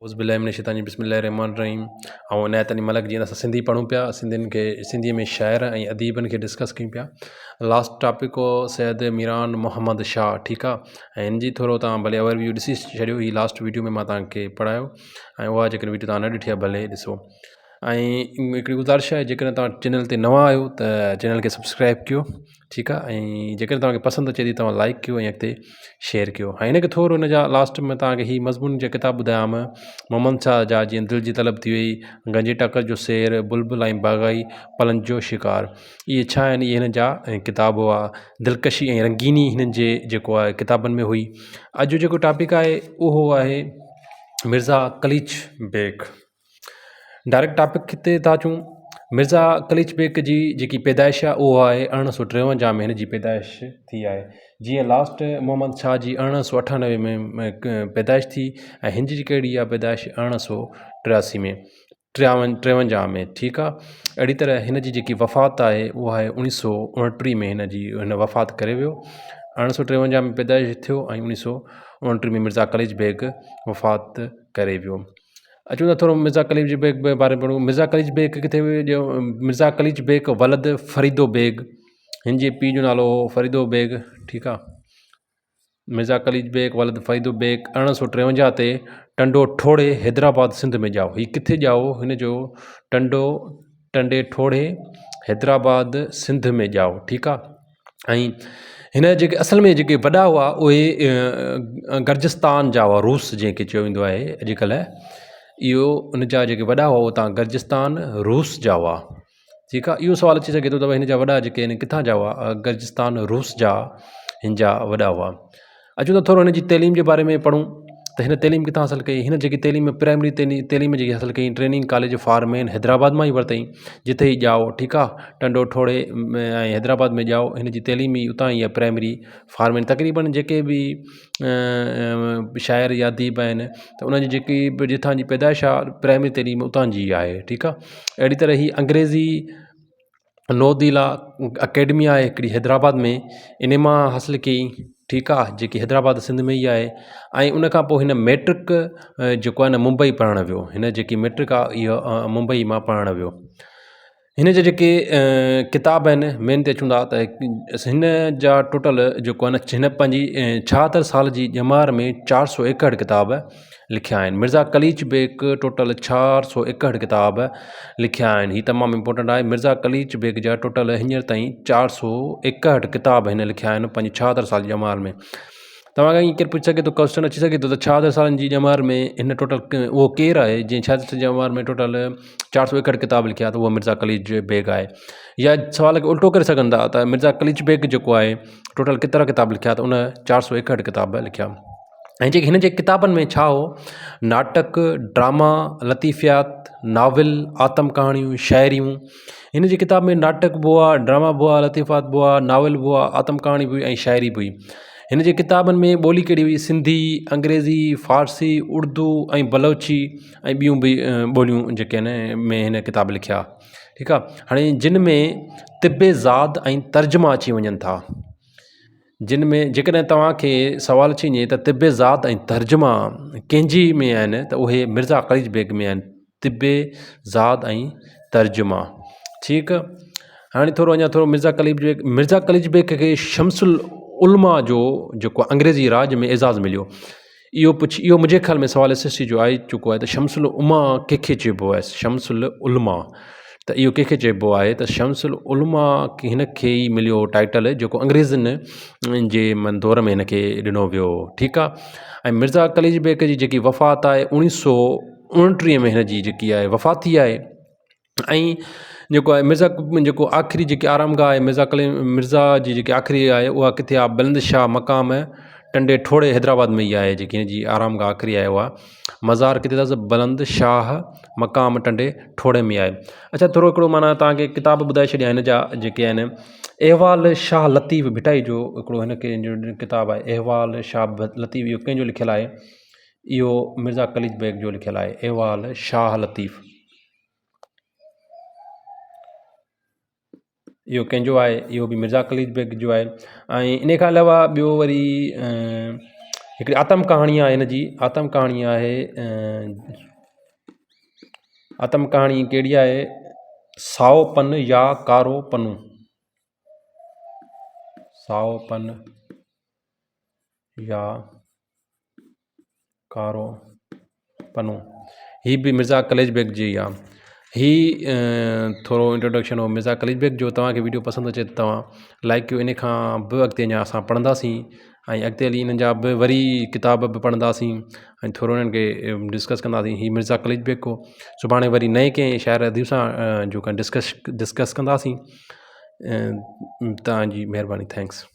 उज़बिल्लाहिमिनश्शैतानिर बिस्मिल्लाहिर्रहमानिर्रहीम। ऐं इनायत अली मलिक जीअं असां सिंधी पढ़ूं पिया, सिंधीअ में शाइर ऐं अदीबनि खे डिस्कस कयूं पिया। लास्ट टॉपिक हो सैयद मीरान मोहम्मद शाह, ठीकु आहे। ऐं हिन जी थोरो तव्हां भले ओवरव्यू ॾिसी छॾियो। ही लास्ट वीडियो में मां तव्हांखे पढ़ायो ऐं उहा जेकॾहिं वीडियो तव्हां न ॾिठी आहे भले ॾिसो। ऐं हिकिड़ी गुज़ारिश आहे, जेकॾहिं तव्हां चैनल ते नवां आहियो त चैनल खे सब्सक्राइब कयो, ठीकु आहे। ऐं जेकॾहिं तव्हांखे पसंदि अचे थी तव्हां लाइक कयो ऐं अॻिते शेयर कयो। ऐं हिनखे थोरो हिन जा लास्ट में तव्हांखे ही मज़मून जा किताब ॿुधायाम मोहम्मद शाह जा, जीअं दिलि जी तलब थी वई, गंजी टकर जो शेर, बुलबुल ऐं बाग़ाई, पलंग जो शिकार। इहे छा आहिनि? इहे हिन जा किताब हुआ। दिलकशी ऐं रंगीनी हिननि जे जेको आहे किताबनि में हुई। अॼु जेको टॉपिक आहे उहो आहे मिर्ज़ा कलीच बेग। डायरेक्ट टॉपिक ते था अचूं। मिर्ज़ा कलीच बेग जी जेकी पैदाइश आहे उहो आहे 1853 में हिन जी पैदाइश थी आहे। जीअं लास्ट मोहम्मद शाह जी 1898 में पैदाइश थी ऐं हिन जी कहिड़ी आहे पैदाइश 1883 में 53 में, ठीकु आहे। अहिड़ी तरह हिन जी जेकी वफ़ात आहे उहा आहे 1929 में हिन वफ़ात करे वियो। 1853 में पैदाइश थियो ऐं 1929 में मिर्ज़ा कलीच बेग वफ़ात करे वियो। अचूं था थोरो मिर्ज़ा कलीच बेग जे बारे में पढ़ूं। मिर्ज़ा कलीच बेग किथे वियो? मिर्ज़ा कलीच बेग वलद फ़रीदो बेग, हिन जे पीउ जो नालो हो फ़रीदो बेग, ठीकु आहे। मिर्ज़ा कलीच बेग वलद फ़रीदो बेग 1853 ते टंडो ठोड़े हैदराबाद सिंध में ॼाओ। हीउ किथे ॼाओ? हिन जो टंडे ठोड़े हैदराबाद सिंध में ॼाओ, ठीकु आहे। ऐं हिन जेके असल में जेके वॾा हुआ उहे गर्जिस्तान जा हुआ, रूस जंहिंखे चयो वेंदो आहे अॼुकल्ह। इहो उन जा जेके वॾा हुआ उहो तव्हां गर्जिस्तान रूस जा हुआ, ठीकु आहे। इहो सुवालु अची सघे थो त हिन जा वॾा जेके आहिनि किथां जा हुआ? गर्जिस्तान रूस जा हिन जा वॾा हुआ। अचूं त थोरो हिन जी तइलीम जे बारे में पढ़ूं त हिन तइलीम किथां हासिलु कई? हिन जेकी तइलीम प्राइमरी तइलीम जेकी हासिलु कई training college for man Hyderabad मां ई वरितई, जिथे ई ॼाओ, ठीकु आहे। टंडो ठोड़े ऐं हैदराबाद में ॼाओ। हिन जी तइलीम ई उतां ई आहे, प्राइमरी फॉर मैन। तक़रीबन जेके बि शाइर या अदीब आहिनि त उन्हनि जी जेकी बि जिथां जी पैदाइश आहे प्राइमरी तइलीम उतां जी आहे, ठीकु आहे। अहिड़ी तरह ही अंग्रेज़ी नौदिला अकेडमी आहे हिकिड़ी हैदराबाद में, इन मां हासिलु कई, ठीकु आहे, जेकी हैदराबाद सिंध में ई आहे। ऐं उनखां पोइ हिन मैट्रिक जेको आहे न मुंबई पढ़णु वियो। हिन जेकी मैट्रिक आहे इहा मुंबई मां पढ़णु वियो। हिन जा जेके किताब आहिनि मेन ते अचूं था त हिन जा टोटल जेको आहे न हिन पंहिंजी 76 साल जी ॼमार में 461 किताब लिखिया आहिनि। मिर्ज़ा कलीच बेग टोटल 461 किताब लिखिया आहिनि। हीअ तमामु इम्पोर्टेंट आहे। मिर्ज़ा कलीच बेग जा टोटल हींअर ताईं 461 किताब हिन लिखिया आहिनि पंहिंजी 76 साल जी ॼमार में। तव्हांखे ईअं केरु पुछी सघे थो, क्वेश्चन अची सघे थो त 76 सालनि जी ॼमार में हिन टोटल उहो केरु आहे जंहिं 76 जी ॼमार में टोटल 461 किताब लिखिया? त उहो मिर्ज़ा कलीच बेग आहे। या सवाल खे उल्टो करे सघनि था त मिर्ज़ा कलीच बेग जेको आहे टोटल केतिरा किताब लिखिया? त उन 461 किताब लिखिया। ऐं जेके हिन जे किताबनि में छा हो? नाटक, ड्रामा, लतीफ़ियात, नाविल, आतम कहाणियूं, शाइरियूं। हिन जी किताब में नाटक बि हुआ, ड्रामा बि हुआ, लतीफ़ात बि हुआ, नाविल बि हुआ, आतम कहाणी बि हुई ऐं शाइरी बि हुई। हिन जे किताबनि में ॿोली कहिड़ी हुई? सिंधी, अंग्रेज़ी, फ़ारसी, उर्दू ऐं बलोची ऐं ॿियूं बि ॿोलियूं जेके आहिनि में हिन किताब लिखिया, ठीकु आहे। हाणे जिन में तिब्बे ज़ाद ऐं तर्जुमा अची वञनि था। जिन में जेकॾहिं तव्हांखे सवाल अची वञे त तिब्बे ज़ाद ऐं तर्जुमा कंहिंजी में आहिनि त उहे मिर्ज़ा कलीच बेग में आहिनि। तिब्बे ज़ाद ऐं तर्जुमा, ठीकु। हाणे थोरो अञा थोरो मिर्ज़ा कलीच बेग खे शमसुल उलमा जो जेको अंग्रेज़ी राज में एज़ाज़ मिलियो। इहो मुंहिंजे ख़्याल में सवाल SSC जो आई चुको आहे त शमसुल उलमा कंहिंखे चइबो आहे? शमसुल उलमा त इहो कंहिंखे चइबो आहे? त शमसुल उलमा हिन खे ई मिलियो टाइटल जेको अंग्रेज़नि जे दौर में हिन खे ॾिनो वियो, ठीकु आहे। ऐं मिर्ज़ा कलीच बेग जी जेकी वफ़ात आहे 1929 में हिन जी जेकी आहे वफ़ात थी आहे। ऐं जेको आहे मिर्ज़ा जेको आख़िरी जेकी आरामगाह आहे मिर्ज़ा जी जेकी आख़िरी आहे उहा किथे आहे? बुलंद शाह मक़ाम टंडे ठोड़े हैदराबाद में ई आहे। जेकी हिन जी आरामगाह आख़िरी आहे उहा मज़ार किथे अथसि? बुलंद शाह मक़ाम टंडे ठोड़े में आहे। अच्छा, थोरो हिकिड़ो माना तव्हांखे किताब ॿुधाए छॾिया हिन जा जेके आहिनि। अहवाल शाह लतीफ़ भिटाई जो हिकिड़ो हिन खे किताबु आहे, अहवाल शाह लतीफ़। इहो कंहिंजो लिखियलु आहे? इहो मिर्ज़ा कलीच बेग जो लिखियलु आहे, अहवाल शाह लतीफ़। इहो कंहिंजो आहे? इहो बि मिर्ज़ा कलीच बेग जो आहे। ऐं इन खां अलावा ॿियो वरी हिकिड़ी आतम कहाणी आहे हिन जी, आतम कहाणी आहे, आतम कहाणी कहिड़ी आहे, साओ पन या कारो पनु, साओ पन या कारो पनु। ही बि मिर्ज़ा कलेज बेग जी आहे। ही थोरो इंट्रोडक्शन हो मिर्ज़ा कलेज बेग जो। तव्हांखे वीडियो पसंदि अचे त तव्हां लाइक कयो। इन खां बि अॻिते अञा असां पढ़ंदासीं ऐं अॻिते हली इन्हनि जा बि वरी किताब बि पढ़ंदासीं ऐं थोरो इन्हनि खे डिस्कस कंदासीं। ही मिर्ज़ा कलेज बेग को। सुभाणे वरी नए कंहिं शाइर अदीब सां जो डिस्कस कंदासीं। तव्हांजी महिरबानी, थैंक्स।